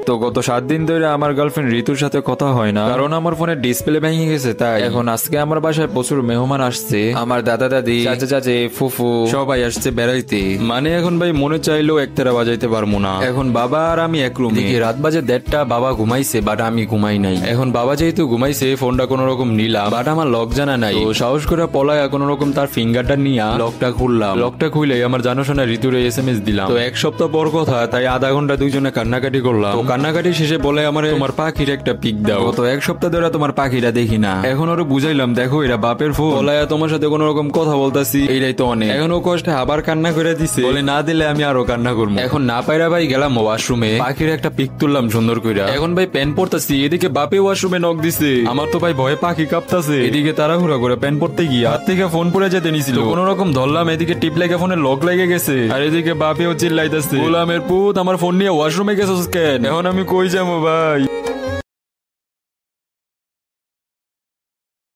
তো গত 7 দিন ধরে আমার গার্লফ্রেন্ড ঋতুর সাথে কথা হয় না, কারণ আমার ফোনের ডিসপ্লে ভেঙে গেছে। তাই এখন আজকে আমার বাসায় প্রচুর মেহমান আসছে, আমার দাদা দাদি, চাচা চাচি, ফুফু সবাই আসছে বেড়াইতে। মানে এখন ভাই মনে চাইলেও একতারা বাজাইতে পারবো না। এখন বাবা আর আমি এক রুমে। রাত বাজে 1:30, বাবা ঘুমাইছে বাট আমি ঘুমাই নাই। এখন বাবা যেহেতু ঘুমাইছে ফোনটা কোন রকম নিলাম, বাট আমার লক জানা নাই। তো সাহস করে পলায়া কোন রকম তার ফিঙ্গারটা নিয়ে লকটা খুললাম। লকটা খুলে আমার জানাশোনা ঋতুর SMS দিলাম। তো 1 সপ্তাহ পর কথা, তাই আধা ঘন্টা দুইজনে কান্নাকাটি করলাম। তো কান্নাকাটি শেষে বলে আমার তোমার পাখির একটা পিক দাও, তো 1 সপ্তাহ ধরে তোমার পাখিটা দেখি না। এখন ওরা বুঝাইলাম দেখো এরা বাপের ফোন, বলায়া তোমার সাথে কোন রকম কথা বলতাছি, এইটাই তো অনেক। এখন ও কষ্টে আবার কান্না করে দিছে, বলে না দিলে আমি আরো কান্না করবো। এখন না পাইরা ভাই গেলাম ওয়াশরুমে, পাখির একটা পিক তুললাম সুন্দর কইরা। এখন ভাই প্যান পরতাছি, এদিকে বাপে ওয়াশরুমে নক দিছে। আমার তো ভাই ভয়ে পাখি কাঁপতাছে, এদিকে তাড়াহুড়া করে প্যান পরতে গিয়ে হাত থেকে ফোন পড়ে যেতে নিছিল। কোন রকম ধরলাম, এদিকে টিপ লেগে ফোনের লক লেগে গেছে, আর এদিকে বাপেও চিল্লাইতেছে গোলামের পুত আমার ফোন নিয়ে ওয়াশরুমে গেছিস কেন? এখন আমি কই যাবো ভাই?